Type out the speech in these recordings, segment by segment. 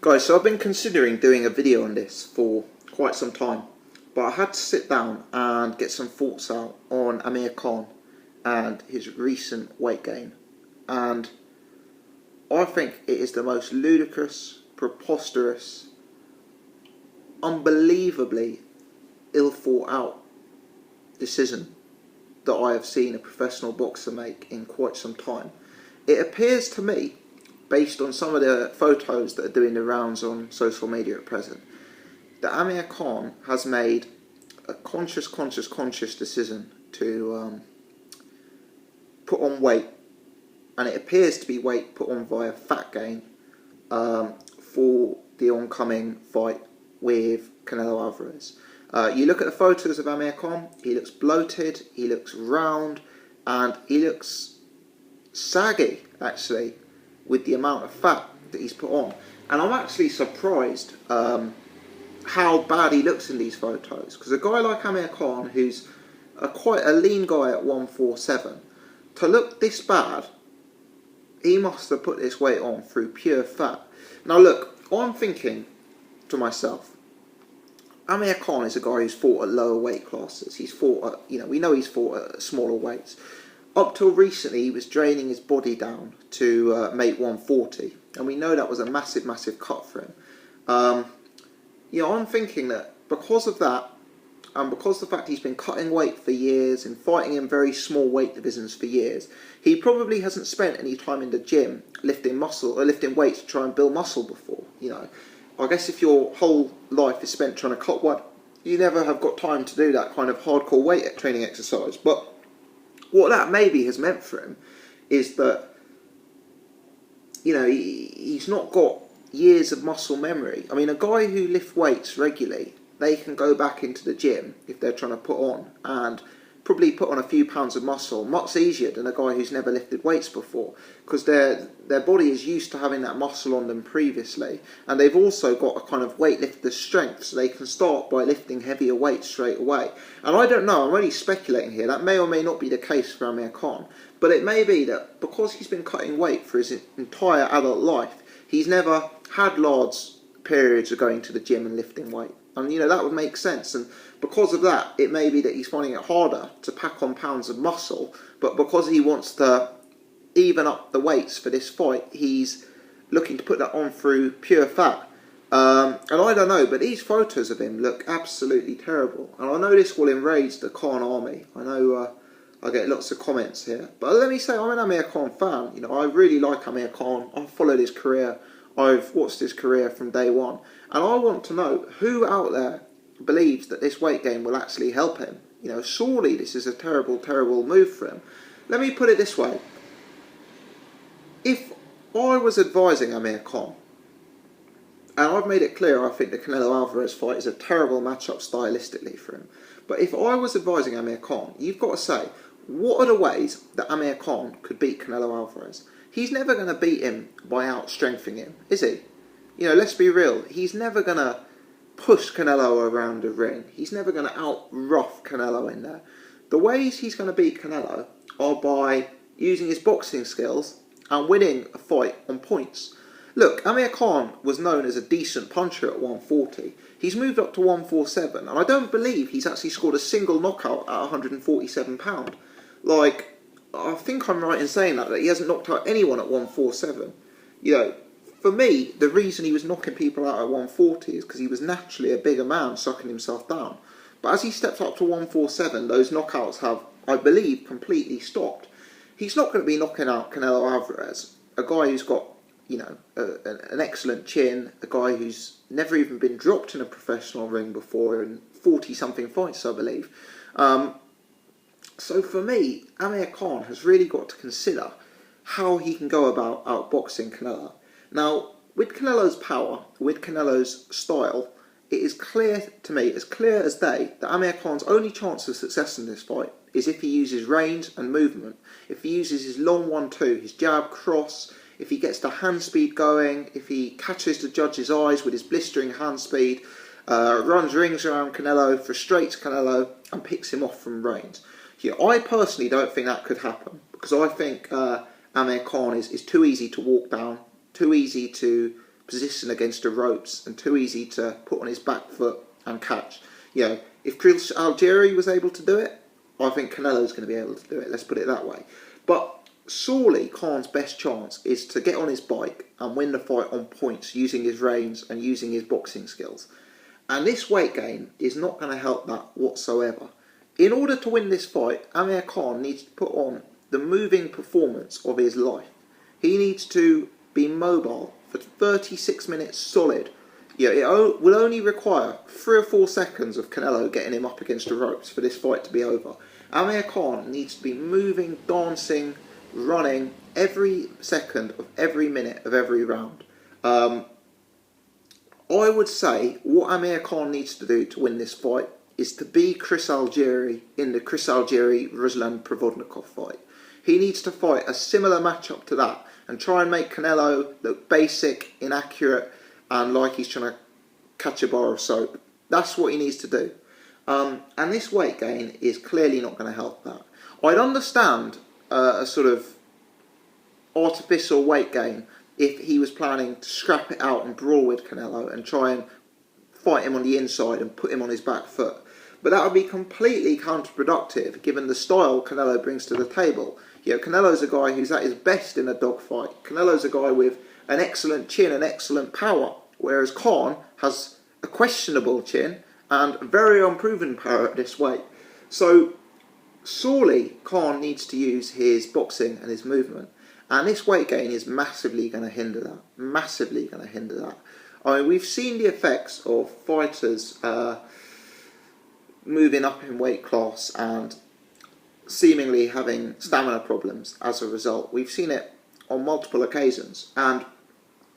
Guys, so I've been considering doing a video on this for quite some time, but I had to sit down and get some thoughts out on Amir Khan and his recent weight gain. And I think it is the most ludicrous, preposterous, unbelievably ill thought out decision that I have seen a professional boxer make in quite some time. It appears to me, based on some of the photos that are doing the rounds on social media at present, that Amir Khan has made a conscious decision to put on weight, and it appears to be weight put on via fat gain for the oncoming fight with Canelo Alvarez. You look at the photos of Amir Khan, he looks bloated, he looks round, and he looks saggy, actually, with the amount of fat that he's put on. And I'm actually surprised how bad he looks in these photos, because a guy like Amir Khan, who's quite a lean guy at 147, to look this bad, he must have put this weight on through pure fat. Now look, I'm thinking to myself, Amir Khan is a guy who's fought at lower weight classes. He's fought at, we know he's fought at smaller weights. Up till recently, he was draining his body down to make 140, and we know that was a massive cut for him. I'm thinking that because of that, and because of the fact he's been cutting weight for years and fighting in very small weight divisions for years, he probably hasn't spent any time in the gym lifting muscle or lifting weights to try and build muscle before. I guess if your whole life is spent trying to cut weight, you never have got time to do that kind of hardcore weight training exercise. But what that maybe has meant for him is that, he's not got years of muscle memory. I mean, a guy who lifts weights regularly, they can go back into the gym if they're trying to put on and probably put on a few pounds of muscle much easier than a guy who's never lifted weights before, because their body is used to having that muscle on them previously, and they've also got a kind of weightlifter's strength, so they can start by lifting heavier weights straight away. And I don't know, I'm only speculating here, that may or may not be the case for Amir Khan, but it may be that because he's been cutting weight for his entire adult life, he's never had large periods of going to the gym and lifting weight. And that would make sense, and because of that, it may be that he's finding it harder to pack on pounds of muscle, but because he wants to even up the weights for this fight, he's looking to put that on through pure fat. And I don't know, but these photos of him look absolutely terrible, and I know this will enrage the Khan army. I know I get lots of comments here, but let me say, I'm an Amir Khan fan. I really like Amir Khan. I've followed his career. I've watched his career from day one, and I want to know who out there believes that this weight gain will actually help him. Surely this is a terrible move for him. Let me put it this way. If I was advising Amir Khan, and I've made it clear I think the Canelo Alvarez fight is a terrible matchup stylistically for him, but if I was advising Amir Khan, you've got to say, what are the ways that Amir Khan could beat Canelo Alvarez? He's never going to beat him by out-strengthening him, is he? Let's be real. He's never going to push Canelo around the ring. He's never going to out-rough Canelo in there. The ways he's going to beat Canelo are by using his boxing skills and winning a fight on points. Look, Amir Khan was known as a decent puncher at 140. He's moved up to 147, and I don't believe he's actually scored a single knockout at 147 pound. I think I'm right in saying that he hasn't knocked out anyone at 147. For me, the reason he was knocking people out at 140 is because he was naturally a bigger man, sucking himself down. But as he stepped up to 147, those knockouts have, I believe, completely stopped. He's not going to be knocking out Canelo Alvarez, a guy who's got, an excellent chin, a guy who's never even been dropped in a professional ring before in 40-something fights, I believe. So for me, Amir Khan has really got to consider how he can go about outboxing Canelo. Now, with Canelo's power, with Canelo's style, it is clear to me, as clear as day, that Amir Khan's only chance of success in this fight is if he uses range and movement. If he uses his long 1-2, his jab, cross, if he gets the hand speed going, if he catches the judge's eyes with his blistering hand speed, runs rings around Canelo, frustrates Canelo, and picks him off from range. I personally don't think that could happen, because I think Amir Khan is too easy to walk down, too easy to position against the ropes and too easy to put on his back foot and catch. You know, if Chris Algieri was able to do it, I think Canelo's going to be able to do it. Let's put it that way. But surely Khan's best chance is to get on his bike and win the fight on points using his range and using his boxing skills. And this weight gain is not going to help that whatsoever. In order to win this fight, Amir Khan needs to put on the moving performance of his life. He needs to be mobile for 36 minutes solid. Yeah, it will only require 3 or 4 seconds of Canelo getting him up against the ropes for this fight to be over. Amir Khan needs to be moving, dancing, running every second of every minute of every round. I would say what Amir Khan needs to do to win this fight is to be Chris Algieri in the Chris Algieri-Ruslan Provodnikov fight. He needs to fight a similar matchup to that and try and make Canelo look basic, inaccurate, and like he's trying to catch a bar of soap. That's what he needs to do. And this weight gain is clearly not going to help that. I'd understand a sort of artificial weight gain if he was planning to scrap it out and brawl with Canelo and try and fight him on the inside and put him on his back foot. But that would be completely counterproductive given the style Canelo brings to the table. You know, Canelo's a guy who's at his best in a dogfight. Canelo's a guy with an excellent chin and excellent power, whereas Khan has a questionable chin and very unproven power at this weight. So surely Khan needs to use his boxing and his movement, and this weight gain is massively going to hinder that. Massively going to hinder that. I mean, we've seen the effects of fighters moving up in weight class and seemingly having stamina problems as a result. We've seen it on multiple occasions, and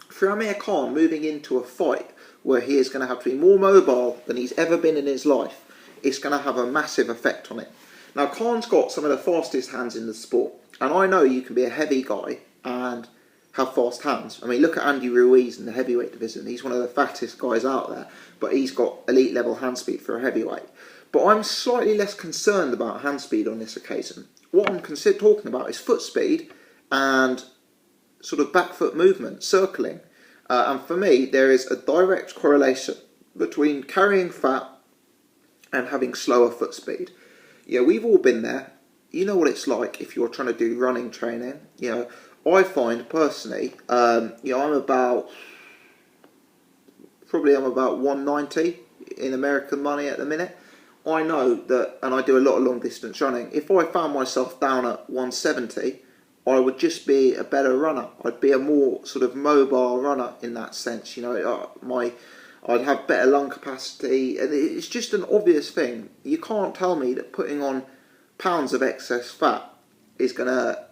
for Amir Khan moving into a fight where he is going to have to be more mobile than he's ever been in his life, it's going to have a massive effect on it. Now, Khan's got some of the fastest hands in the sport, and I know you can be a heavy guy and have fast hands. I mean, look at Andy Ruiz in the heavyweight division. He's one of the fattest guys out there, but he's got elite level hand speed for a heavyweight. But I'm slightly less concerned about hand speed on this occasion. What I'm talking about is foot speed and sort of back foot movement, circling. And for me, there is a direct correlation between carrying fat and having slower foot speed. Yeah, we've all been there. You know what it's like if you're trying to do running training. You know, I find personally, I'm about 190 in American money at the minute. I know that, and I do a lot of long distance running. If I found myself down at 170, I would just be a better runner. I'd be a more sort of mobile runner in that sense. You know, I'd have better lung capacity, and it's just an obvious thing. You can't tell me that putting on pounds of excess fat is going to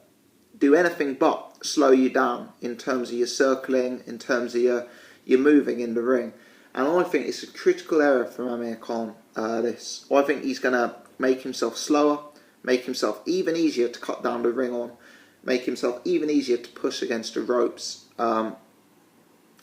do anything but slow you down in terms of your circling, in terms of your moving in the ring. And I think it's a critical error from Amir Khan, this. I think he's going to make himself slower, make himself even easier to cut down the ring on, make himself even easier to push against the ropes. And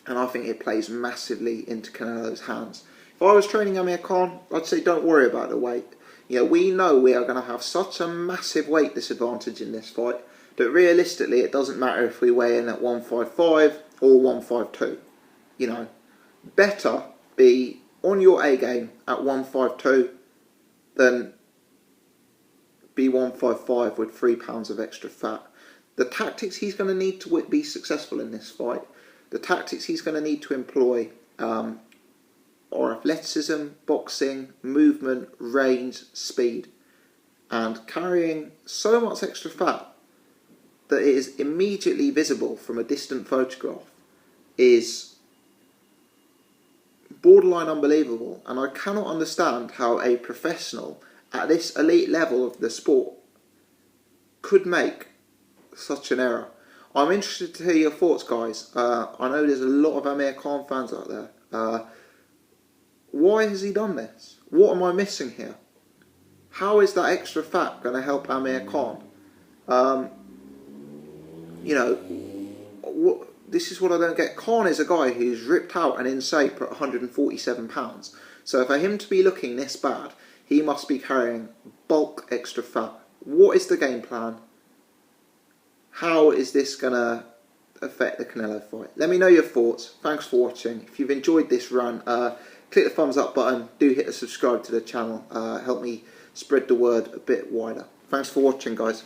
I think it plays massively into Canelo's hands. If I was training Amir Khan, I'd say don't worry about the weight. You know, we know we are going to have such a massive weight disadvantage in this fight that realistically it doesn't matter if we weigh in at 155 or 152. You know, better be on your A game at 152 than be 155 with 3 pounds of extra fat. The tactics he's going to need to be successful in this fight, the tactics he's going to need to employ are athleticism, boxing, movement, range, speed, and carrying so much extra fat that it is immediately visible from a distant photograph is borderline unbelievable. And I cannot understand how a professional at this elite level of the sport could make such an error. I'm interested to hear your thoughts, guys. I know there's a lot of Amir Khan fans out there. Why has he done this? What am I missing here? How is that extra fat going to help Amir Khan? This is what I don't get. Khan is a guy who's ripped out and in shape at 147 pounds. So for him to be looking this bad, he must be carrying bulk extra fat. What is the game plan? How is this going to affect the Canelo fight? Let me know your thoughts. Thanks for watching. If you've enjoyed this run, click the thumbs up button. Do hit the subscribe to the channel. Help me spread the word a bit wider. Thanks for watching, guys.